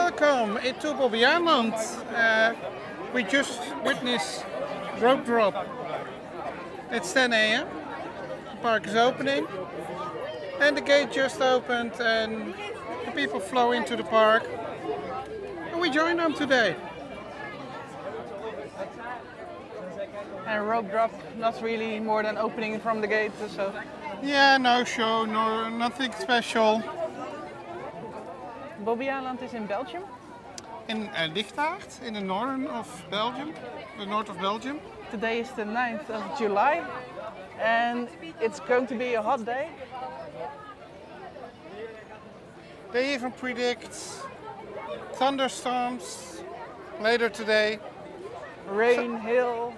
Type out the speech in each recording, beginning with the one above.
welcome to Bobbejaanland. We just witnessed rope drop. It's 10 a.m. The park is opening, and the gate just opened, and the people flow into the park, and we join them today. And rope drop, not really more than opening from the gate, so. Yeah, no show, nothing special. Bobbejaanland is in Belgium. In Lichtaert, in the north of Belgium. Today is the 9th of July, and it's going to be a hot day. They even predict thunderstorms later today. Rain, hail.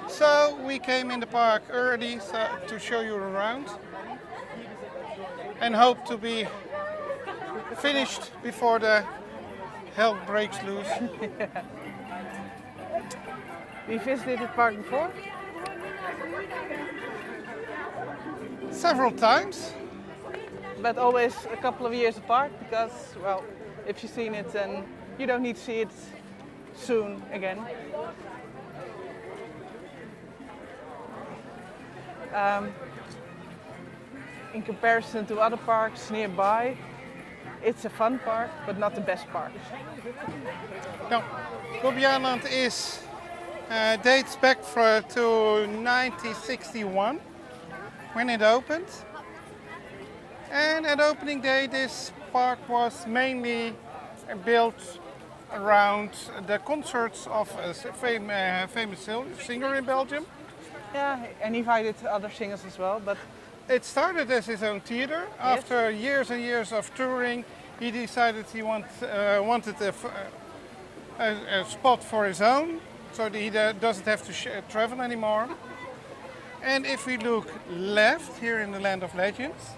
So we came in the park early to show you around and hope to be finished before the hell breaks loose. Yeah. We visited the park before? Several times. But always a couple of years apart because, well, if you've seen it then you don't need to see it soon again. In comparison to other parks nearby, it's a fun park, but not the best park. No, Bobbejaanland dates back to 1961 when it opened. And at opening day, this park was mainly built around the concerts of a famous singer in Belgium. Yeah, and invited other singers as well, but it started as his own theater. Yes. After years and years of touring, he decided he wanted a spot for his own, so that he doesn't have to travel anymore. And if we look left here in the Land of Legends,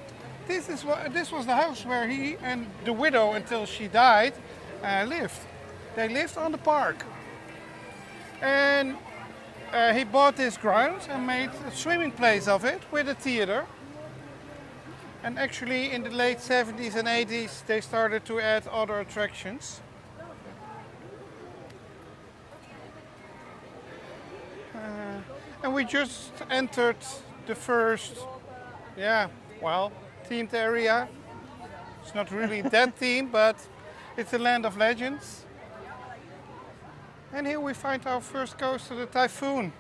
this was the house where he and the widow, until she died, lived. They lived on the park. And he bought this ground and made a swimming place of it with a theater. And actually in the late 70s and 80s they started to add other attractions. And we just entered the first, themed area. It's not really that themed, but it's the Land of Legends. And here we find our first coaster, the Typhoon.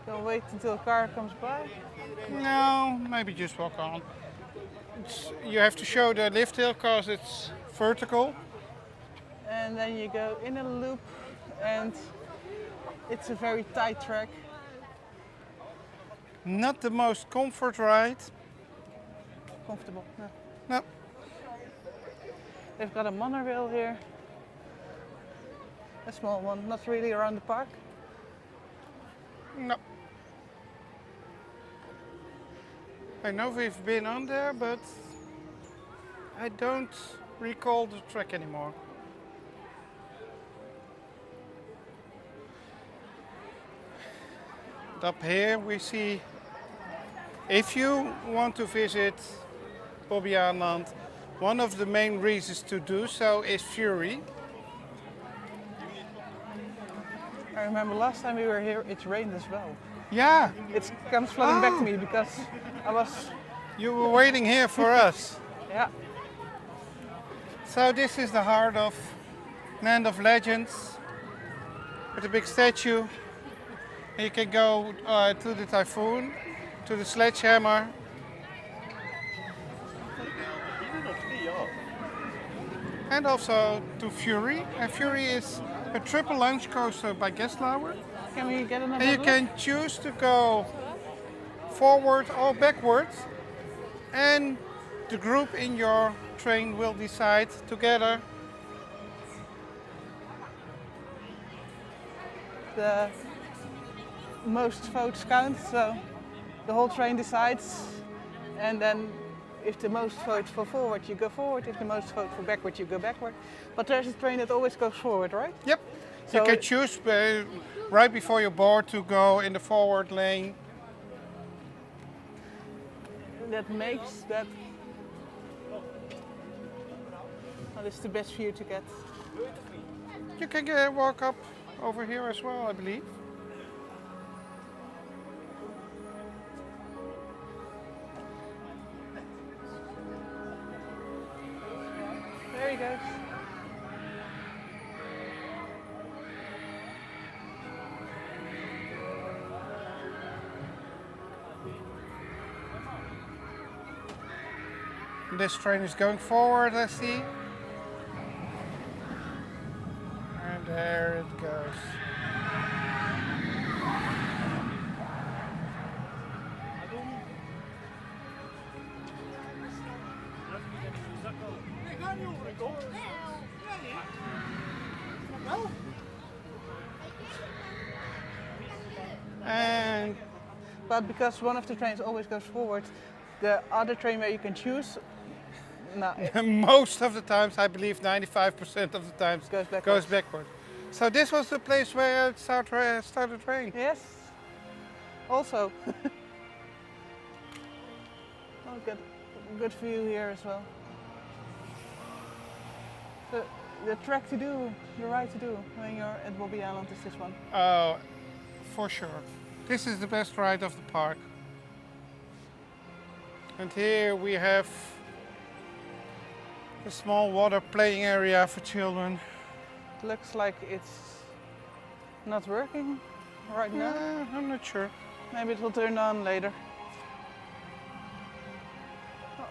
don't wait until a car comes by. No, maybe just walk on. You have to show the lift hill because it's vertical. And then you go in a loop, and it's a very tight track. Not the most comfort ride. Comfortable. No. No. They've got a monorail here. A small one, not really around the park. No. I know we've been on there, but I don't recall the track anymore. Up here we see, if you want to visit Bobbejaanland, one of the main reasons to do so is Fury. I remember last time we were here, it rained as well. Yeah, It comes flooding back to me because I was, you were waiting here for us. yeah. So this is the heart of Land of Legends, with a big statue. And you can go to the Typhoon, to the Sledgehammer. And also to Fury. And Fury is a triple launch coaster by Geslauer. Can we get another And you look? can choose to go forward or backwards. And the group in your train will decide together. The most votes count, so the whole train decides, and then if the most votes for forward, you go forward. If the most vote for backward, you go backward. But there's a train that always goes forward, right? Yep. You So can choose right before your board to go in the forward lane. that makes that. Well, it's the best view to get. You can walk up over here as well, I believe. There he goes. This train is going forward, I see. And there it goes. And But because one of the trains always goes forward, the other train where you can choose, no, most of the times, I believe 95% of the times, goes backwards. backward. So this was the place where it started raining. Yes. Also. Oh, good view here as well. The track to do, the ride to do when you're at Bobbejaanland is this one. Oh, for sure. This is the best ride of the park. And here we have a small water playing area for children. Looks like it's not working right now. Yeah, I'm not sure. Maybe it will turn on later. Oh,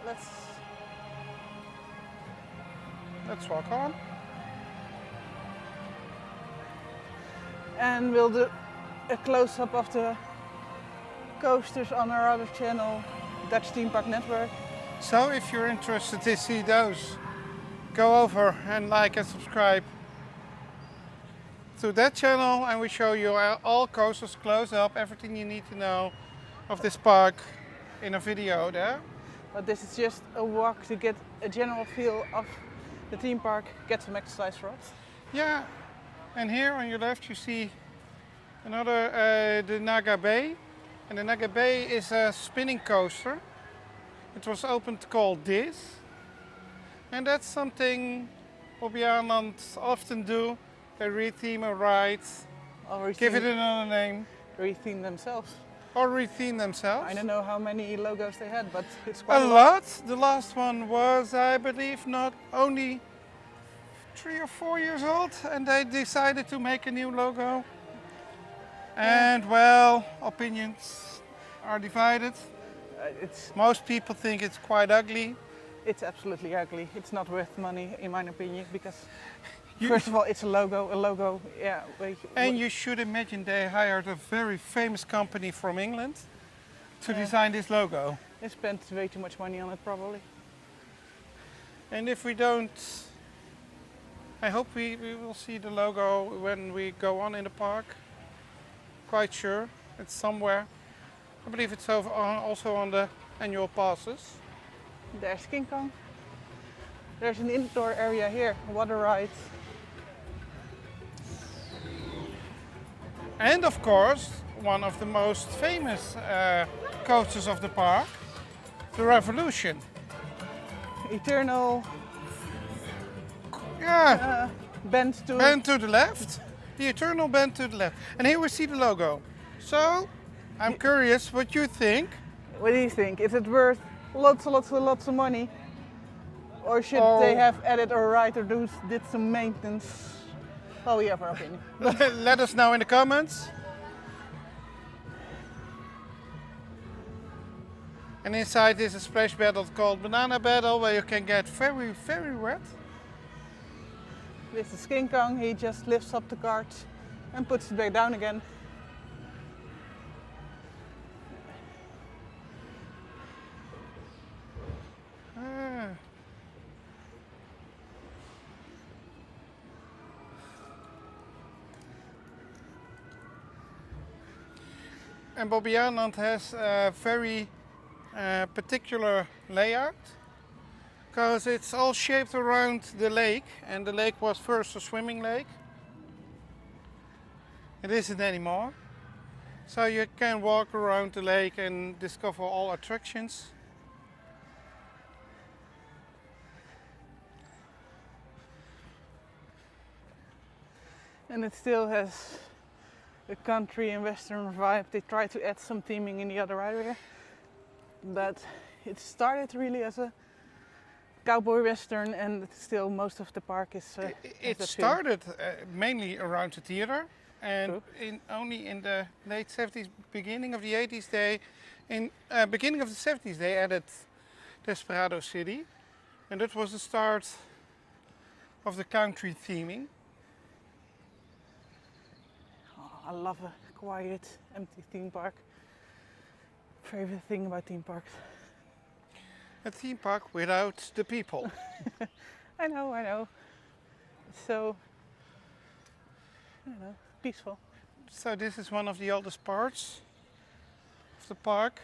Let's walk on. And we'll do a close-up of the coasters on our other channel, Dutch Theme Park Network. So if you're interested to see those, go over and like and subscribe to that channel, and we show you all coasters close up, everything you need to know of this park in a video there. But this is just a walk to get a general feel of the theme park, get some exercise for us. Yeah, and here on your left you see another, the Naga Bay. And the Naga Bay is a spinning coaster. It was opened called this. And that's something Bobbejaanland often do. They retheme a ride, Or give it another name, retheme themselves. or retheme themselves. I don't know how many logos they had, but it's quite A lot. The last one was, I believe, not only 3 or 4 years old, and they decided to make a new logo. And well, opinions are divided. Most people think it's quite ugly. It's absolutely ugly. It's not worth money, in my opinion, because first of all, it's a logo, yeah. And you should imagine they hired a very famous company from England to design this logo. They spent way too much money on it, probably. And if we don't, I hope we will see the logo when we go on in the park. Quite sure it's somewhere. I believe it's also on the annual passes. There's King Kong. There's an indoor area here, water ride. And of course, one of the most famous coasters of the park, the Revolution. Eternal bend to the left. The eternal bend to the left. And here we see the logo. So, I'm curious what you think. What do you think? Is it worth lots of money? Or should they have added a ride or did some maintenance? Well, we have our opinion. Let us know in the comments. And inside is a splash battle called Banana Battle, where you can get very, very wet. This is King Kong. He just lifts up the cart and puts it back down again. And Bobbejaanland has a very particular layout, because it's all shaped around the lake, and the lake was first a swimming lake. It isn't anymore. So you can walk around the lake and discover all attractions. And it still has a country and western vibe. They try to add some theming in the other area, but it started really as a cowboy western, and still most of the park is. It started mainly around the theater, and only in the late 70s, beginning of the 80s, beginning of the 70s, they added Desperado City, and that was the start of the country theming. I love a quiet, empty theme park. Favorite thing about theme parks. A theme park without the people. I know. It's so, I don't know, peaceful. So this is one of the oldest parts of the park.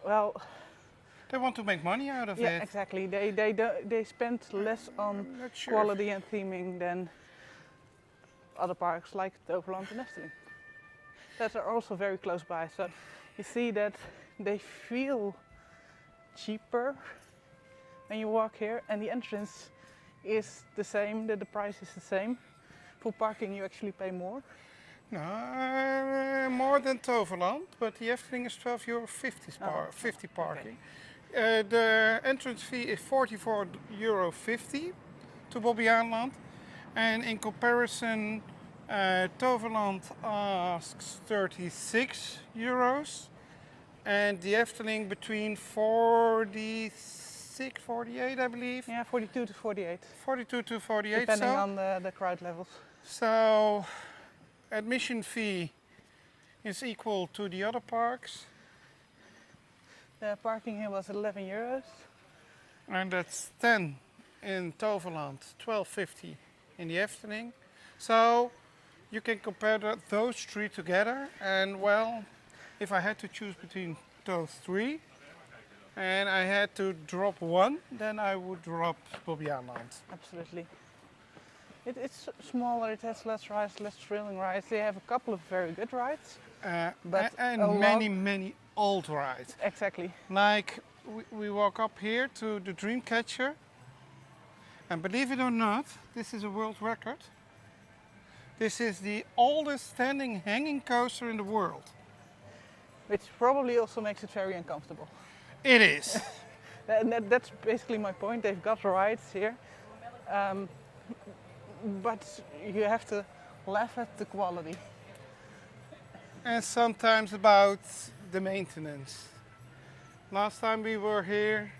Well, They want to make money out of yeah, it. exactly. They spend less on Not sure. quality and theming than other parks like Toverland and Efteling. That are also very close by. So you see that they feel cheaper when you walk here, and the entrance is the same. The price is the same. For parking, you actually pay more. No, more than Toverland, but the Efteling is €12.50 50 parking. The entrance fee is €44.50 to Bobbejaanland, and in comparison, Toverland asks €36, and the Efteling between 46, 48, I believe. Yeah, 42 to 48. 42 to 48, depending so. on the crowd levels. So, admission fee is equal to the other parks, The parking here was €11. and that's 10 in Toverland, €12.50 in the Efteling. So you can compare those three together, and well, if I had to choose between those three and I had to drop one, then I would drop Bobbejaanland. Absolutely. It's smaller, it has less rides, less thrilling rides. They have a couple of very good rides. But And a lot- many old rides. Exactly. Like we walk up here to the Dreamcatcher, and believe it or not, this is a world record. This is the oldest standing hanging coaster in the world. Which probably also makes it very uncomfortable. It is. That's basically my point. They've got rides here. But you have to laugh at the quality. and sometimes about the maintenance. Last time we were here,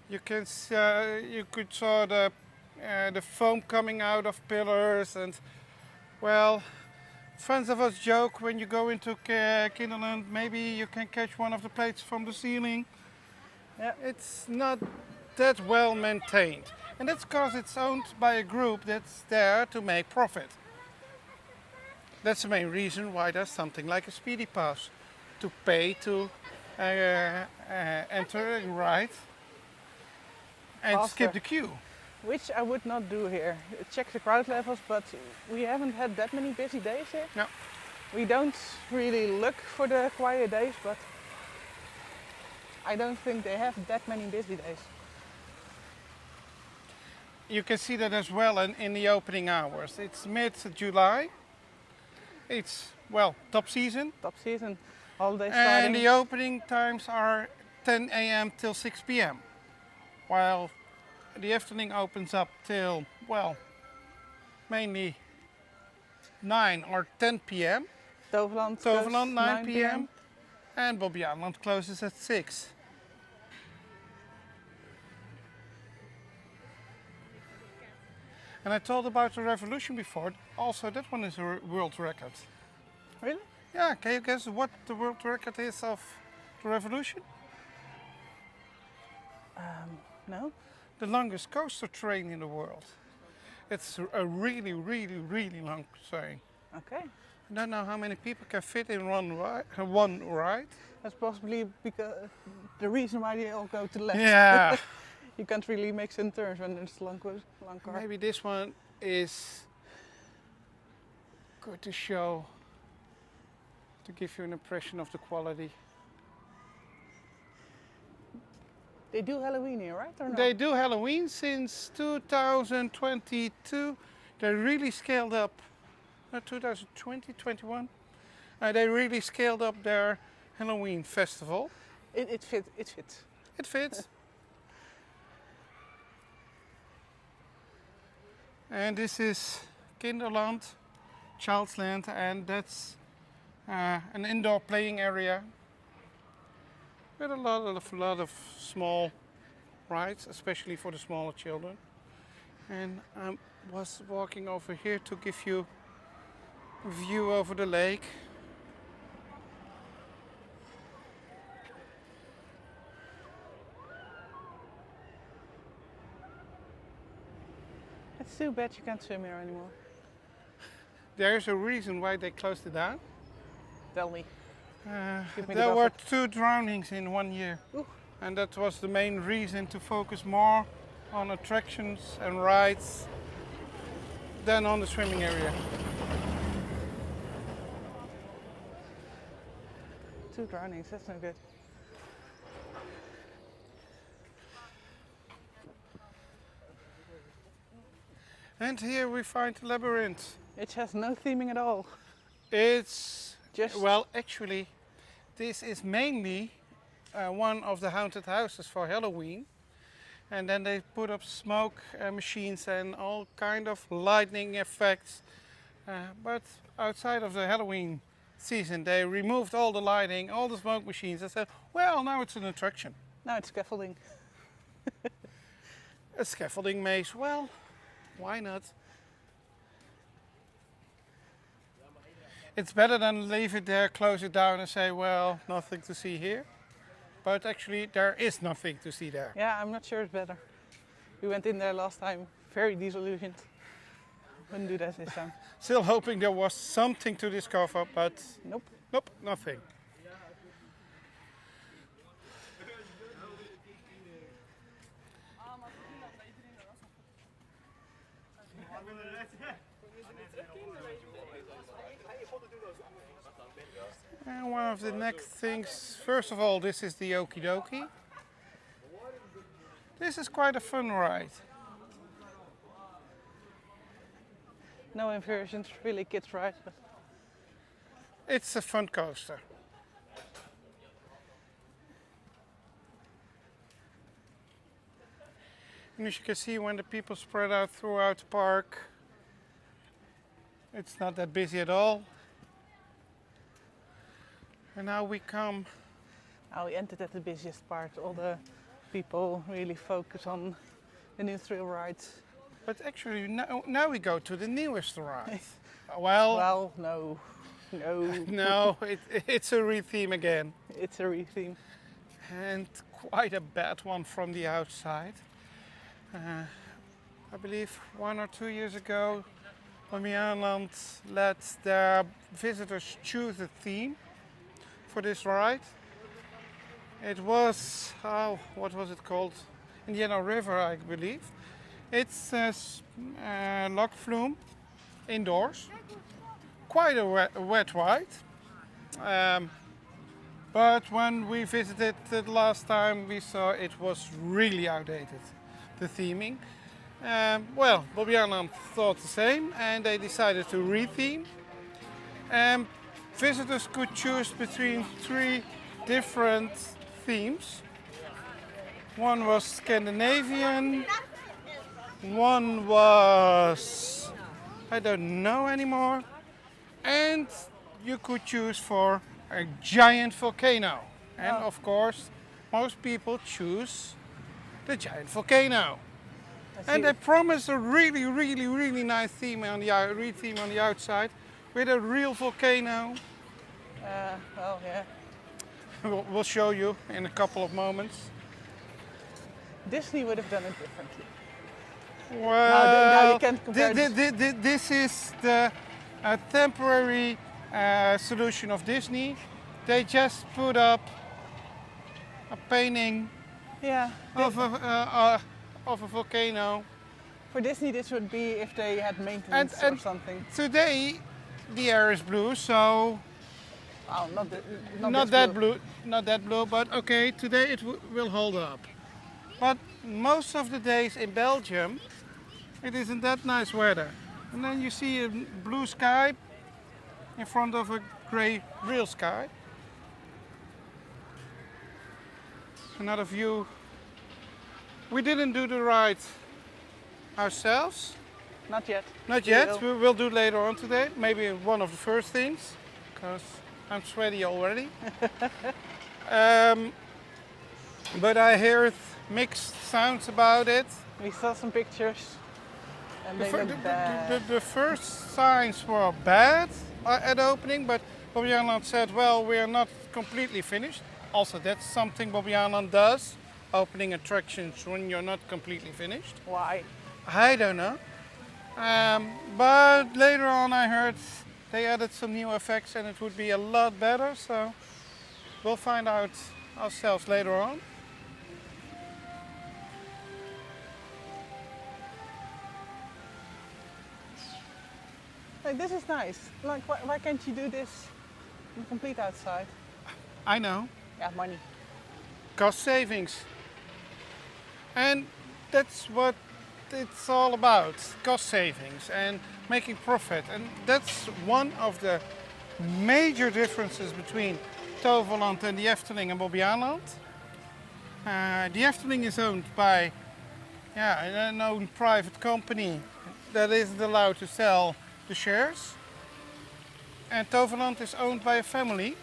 you could saw the foam coming out of pillars, and well, friends of us joke when you go into Kinderland, maybe you can catch one of the plates from the ceiling. Yeah. It's not that well maintained, and that's because it's owned by a group that's there to make profit. That's the main reason why there's something like a speedy pass, to pay to enter and ride and Faster. skip the queue. Which I would not do here. Check the crowd levels, but we haven't had that many busy days here. No. We don't really look for the quiet days, but I don't think they have that many busy days. You can see that as well in the opening hours. It's mid-July. It's, well, top season. Top season, holiday And starting. the opening times are 10 a.m. till 6 p.m. While the afternoon opens up till, well, mainly 9 or 10 p.m. Toverland, Toverland 9 p.m. and Bobbejaanland closes at 6. And I told about the revolution before. Also, that one is a world record. Really? Yeah, can you guess what the world record is of the revolution? No? The longest coaster train in the world. It's a really, really, really long train. Okay. I don't know how many people can fit in one ride. That's possibly because the reason why they all go to the left. Yeah. You can't really make some turns when it's long car. Maybe this one is good to show, to give you an impression of the quality. They do Halloween here, right? Or no? They do Halloween since 2022. They really scaled up, 2020, 21. They really scaled up their Halloween festival. It fits. It fits. It fits. And this is Kinderland, Child's Land, and that's an indoor playing area with a lot of small rides, especially for the smaller children. And I was walking over here to give you a view over the lake. It's too bad you can't swim here anymore. There's a reason why they closed it down. Tell me. Give me the There were gossip. 2 drownings in 1 year. Ooh. And that was the main reason to focus more on attractions and rides than on the swimming area. 2 drownings, that's no good. And here we find the labyrinth. It has no theming at all. It's, Just well, actually, this is mainly one of the haunted houses for Halloween. And then they put up smoke machines and all kind of lightning effects. But outside of the Halloween season, they removed all the lighting, all the smoke machines, and said, well, now it's an attraction. now it's scaffolding. A scaffolding maze, well, why not? It's better than leave it there, close it down and say, well, nothing to see here. But actually there is nothing to see there. Yeah, I'm not sure it's better. We went in there last time, very disillusioned. Wouldn't do that this time. Still hoping there was something to discover, but Nope. nope, nothing. And one of the next things, first of all, this is the Okie Dokie. This is quite a fun ride. No inversions, really kids ride. But It's a fun coaster. And as you can see, when the people spread out throughout the park, it's not that busy at all. And now we come. Now we entered at the busiest part. All the people really focus on the new thrill rides. But actually, now we go to the newest ride. Well, no. no, it's a re-theme again. It's a re-theme. And quite a bad one from the outside. I believe 1 or 2 years ago, Bobbejaanland let their visitors choose a theme for this ride. It was, what was it called? Indiana River, I believe. It's log flume indoors. Quite a wet ride. But when we visited it last time, we saw it was really outdated, the theming. Bobbejaanland thought the same and they decided to re-theme. Visitors could choose between 3 different themes. One was Scandinavian, one was, I don't know anymore, and you could choose for a giant volcano. And of course, most people choose the giant volcano. And they promised a really nice theme on the re-theme on the outside with a real volcano. Yeah. We'll show you in a couple of moments. Disney would have done it differently. Well, now you can't compare this is the temporary solution of Disney. They just put up a painting of a volcano. For Disney, this would be if they had maintenance or something. Today, the air is blue, so not that blue. But okay, today it will hold up. But most of the days in Belgium, it isn't that nice weather. And then you see a blue sky in front of a grey real sky. Another view. We didn't do the ride ourselves. Not yet. Not yet. We will do later on today. Maybe one of the first things, because I'm sweaty already. But I heard mixed sounds about it. We saw some pictures and they looked bad. The first signs were bad at opening, but Bobbejaanland said, well, we are not completely finished. Also, that's something Bobbejaanland does, opening attractions when you're not completely finished. Why? I don't know. But later on I heard they added some new effects and it would be a lot better, so we'll find out ourselves later on. Like, this is nice. Like, why can't you do this in complete outside? I know. Yeah, money. Cost savings. And that's what it's all about, cost savings and making profit. And that's one of the major differences between Toverland and the Efteling and Bobbejaanland. The Efteling is owned by an own private company that isn't allowed to sell the shares. And Toverland is owned by a family.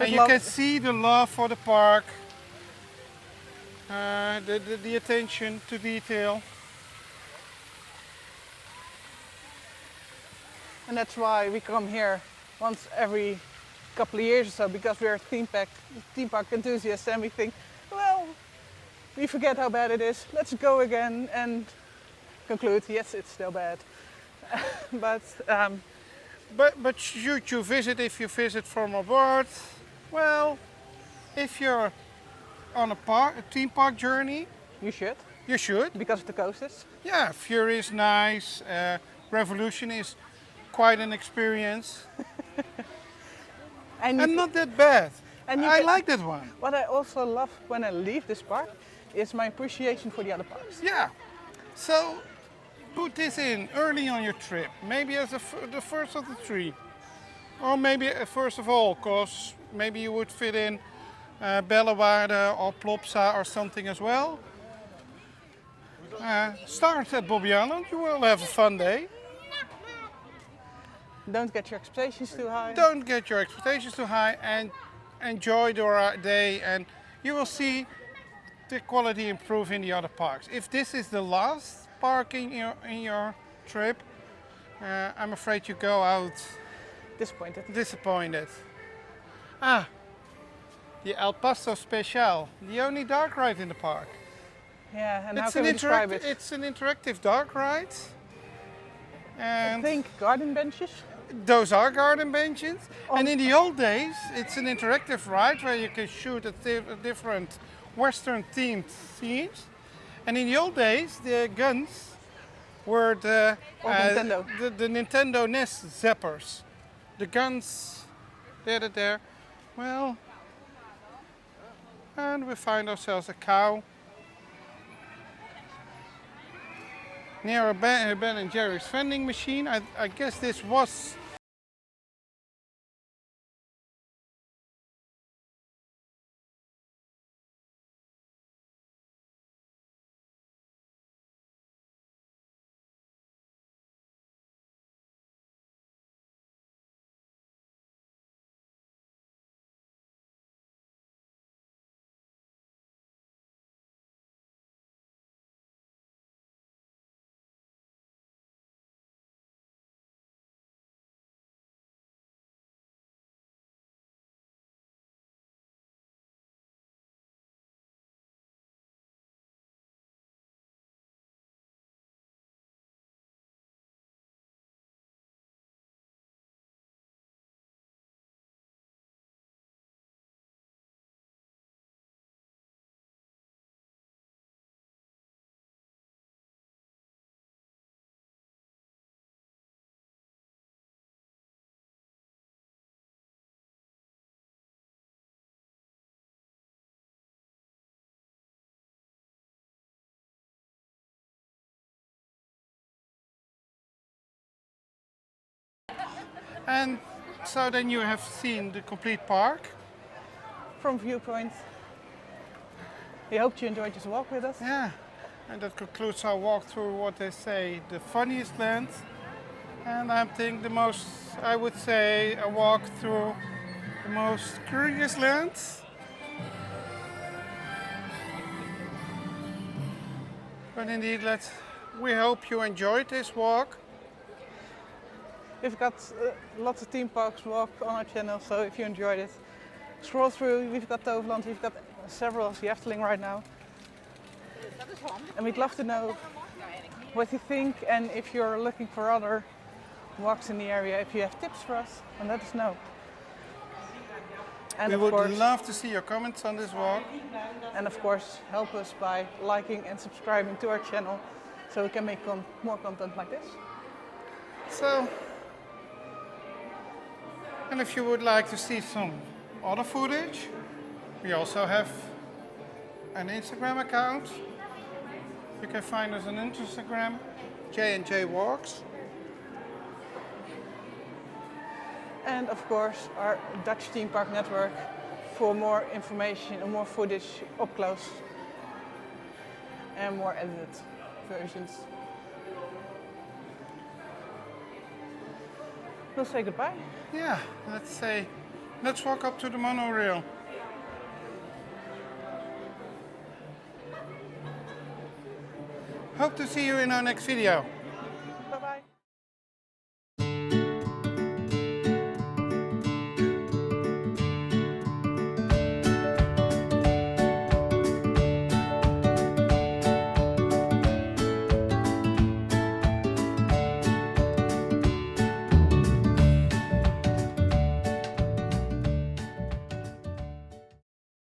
And you can see the love for the park, the attention to detail. And that's why we come here once every couple of years or so, because we're theme park enthusiasts and we think, well, we forget how bad it is, let's go again and conclude, yes, it's still bad. But should you visit if you visit from abroad? Well, if you're on a theme park journey, you should. You should. Because of the coasters? Yeah, Fury is nice, Revolution is quite an experience. and not that bad. And I like that one. What I also love when I leave this park is my appreciation for the other parks. Yeah, so put this in early on your trip, maybe as the first of the 3. Or maybe first of all, because maybe you would fit in Bellewaarde or Plopsa or something as well. Start at Bobbejaanland, you will have a fun day. Don't get your expectations too high. Don't get your expectations too high and enjoy the day, and you will see the quality improve in the other parks. If this is the last park in your trip, I'm afraid you go out disappointed. Ah, the El Paso Special, the only dark ride in the park. Yeah, and how can we describe it? It's an interactive dark ride. And I think garden benches. those are garden benches. And in the old days, it's an interactive ride where you can shoot at different Western themed scenes. And in the old days, the guns were the Nintendo NES zappers. The guns, they're there. Well, and we find ourselves a cow near a Ben & Jerry's vending machine. I guess this was and so then you have seen the complete park. From viewpoint. We hope you enjoyed this walk with us. Yeah, and that concludes our walk through what they say the funniest land. And I think I would say a walk through the most curious land. But indeed, we hope you enjoyed this walk. We've got lots of theme parks walk on our channel, so if you enjoyed it, scroll through. We've got Toverland, we've got several of the Efteling right now. And we'd love to know what you think, and if you're looking for other walks in the area, if you have tips for us, and let us know. And we of would course, love to see your comments on this walk. And of course, help us by liking and subscribing to our channel so we can make more content like this. So, and if you would like to see some other footage, we also have an Instagram account. You can find us on Instagram, J&J Walks. And of course, our Dutch theme park network for more information and more footage up close and more edited versions. We'll say goodbye. Yeah, let's walk up to the monorail. Hope to see you in our next video.